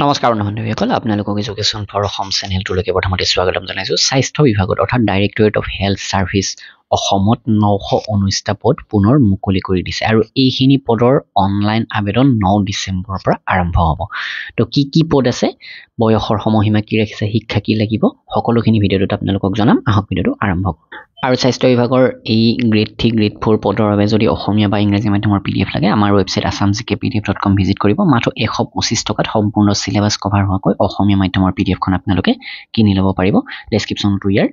নমস্কাৰ বন্ধুসকল আপোনালোকক এডুকেশ্যন ফৰ অসম চেনেলটোলৈকে প্ৰথমতে স্বাগতম জনাইছো স্বাস্থ্য বিভাগত অৰ্থাৎ ডাইৰেক্টৰেট অফ হেল্থ সাৰ্ভিস অসমত 919টা পদ পুনৰ মুকলি কৰি দিছে আৰু এইখিনি পদৰ অনলাইন আবেদন 9 ডিসেম্বৰৰ পৰা আৰম্ভ হ'ব তো কি পদ আছে বয়সৰ সময়সীমা কি ৰাখিছে শিক্ষা কি লাগিব সকলোখিনি ভিডিঅ'টোত আপোনালোকক জনাম আহক ভিডিঅ'টো আৰম্ভ আৰু স্বাস্থ্য বিভাগৰ এই গ্ৰেড 3 গ্ৰেড 4 পদৰ বাবে যদি অসমীয়া বা ইংৰাজী মাধ্যমৰ পিডিএফ লাগে আমাৰ ৱেবসাইট assamgkpdf.com ভিজিট কৰিব মাত্ৰ 125 টকাত সম্পূৰ্ণ সিলেবাস কভাৰ হোৱাকৈ অসমীয়া মাধ্যমৰ পিডিএফখন আপোনালোকে কিনি ল'ব পাৰিব ডেসক্ৰিপচনটো ইয়াৰ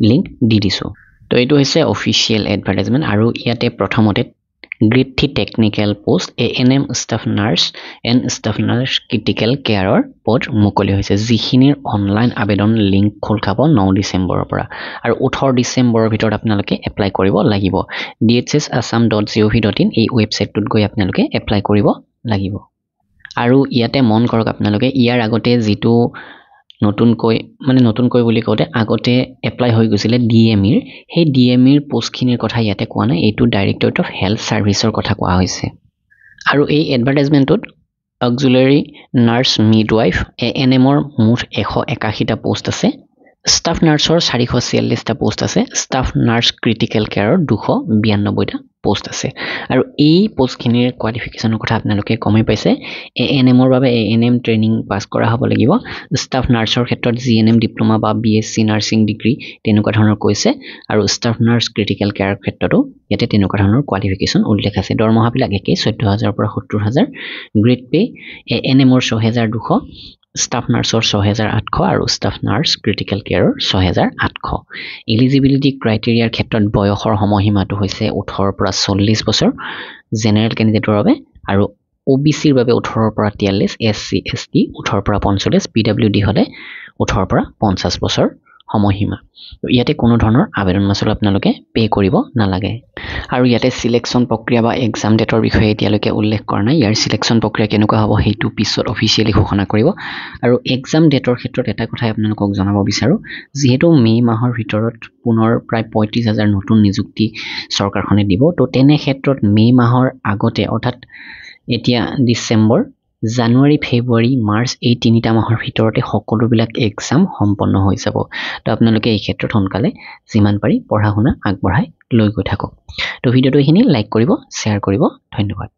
লিংক দি দিছো তো এইটো হৈছে অফিচিয়েল এডভাৰটাইজমেন্ট আৰু ইয়াতে প্ৰথমতে grade 3 technical post ANM staff nurse and staff nurse critical কেয়াৰৰ পদ মুকলি হৈছে যিখিনিৰ অনলাইন আবেদন লিংক খোল খাব 9 ডিসেম্বৰৰ পৰা আৰু 18 ডিসেম্বৰৰ ভিতৰত আপোনালোকে এপ্লাই কৰিব লাগিব dhsassam.gov.in এই ৱেবসাইটটোত গৈ আপোনালোকে এপ্লাই কৰিব লাগিব আৰু ইয়াতে মন কৰক আপোনালোকে ইয়াৰ আগতে যিটো নতুনকৈ বুলি কওঁতে আগতে এপ্লাই হৈ গৈছিলে ডিএমইৰ সেই ডিএমইৰ পোষ্টখিনিৰ কথা ইয়াতে কোৱা নাই এইটো ডাইৰেক্টৰেট অফ হেল্থ সাৰ্ভিসৰ কথা কোৱা হৈছে আৰু এই এডভাৰটাইজমেন্টত অক্সিলাৰী নাৰ্স মিডৱাইফ এএনএমৰ মুঠ 181টা পোষ্ট আছে ষ্টাফ নাৰ্সৰ 446টা পোষ্ট আছে ষ্টাফ নাৰ্স ক্ৰিটিকেল কেয়াৰৰ 292টা পোষ্ট আছে আৰু এই পোষ্টখিনিৰ কোৱালিফিকেশনৰ কথা আপোনালোকে কমে পাইছে এএনএমৰ বাবে এএনএম ট্ৰেইনিং পাস কৰা হ'ব লাগিব ষ্টাফ নাৰ্সৰ ক্ষেত্ৰত জিএনএম ডিপ্লোমা বা বিএসসি নাৰ্সিং ডিগ্ৰী তেনেকুৱা ধৰণৰ কৈছে আৰু ষ্টাফ নাৰ্স ক্ৰিটিকেল কেয়াৰৰ ক্ষেত্ৰতো ইয়াতে তেনেকুৱা ধৰণৰ কোৱালিফিকেশন উল্লেখ আছে দৰমহাবিলাক একে 14000 পৰা 70000 গ্ৰেড পে এএনএমৰ 6200 ষ্টাফ নাৰ্সৰ 6800 আৰু ষ্টাফ নাৰ্স ক্ৰিটিকেল কেয়াৰৰ 6800 এলিজিবিলিটি ক্ৰাইটেৰিয়াৰ ক্ষেত্ৰত বয়সৰ সময়সীমাটো হৈছে 18 পৰা 40 বছৰ জেনাৰেল ক্যান্ডিডেটৰ বাবে আৰু ওবিসিৰ বাবে 18 পৰা 43 এসসি এসটি 18 পৰা 45 পিডব্লিউডি হলে 18 পৰা 50 বছৰ সময়সীমা ইয়াতে কোনো ধৰণৰ আবেদন মাচুল আপোনালোকে পে কৰিব নালাগে আৰু ইয়াতে সিলেকশন প্ৰক্ৰিয়া বা এক্সাম ডেটৰ বিষয়ে এতিয়ালৈকে উল্লেখ কৰা নাই ইয়াৰ সিলেকশন প্ৰক্ৰিয়া কেনেকুৱা হ'ব হেতু পিছত অফিচিয়ালি ঘোষণা কৰিব আৰু এক্সাম ডেটৰ ক্ষেত্ৰত এটা কথা আপোনালোকক জনাব বিচাৰো যেহেতু মে মাহৰ ভিতৰত পুনৰ প্ৰায় 35000 নতুন নিযুক্তি চৰকাৰখনে দিব তো তেনে ক্ষেত্ৰত মে মাহৰ আগতে অৰ্থাৎ এতিয়া ডিসেম্বৰ জানুৱাৰী ফেব্ৰুৱাৰী মাৰ্চ এই তিনিটা মাহৰ ভিতৰতে সকলোবিলাক এক্সাম সম্পন্ন হৈ যাব তো আপোনালোকে এই ক্ষেত্ৰত সোনকালে যিমান পাৰি পঢ়া শুনা আগবঢ়াই লৈ গৈ থাকক তো ভিডিওটো এইখিনি লাইক কৰিব শ্বেয়াৰ কৰিব ধন্যবাদ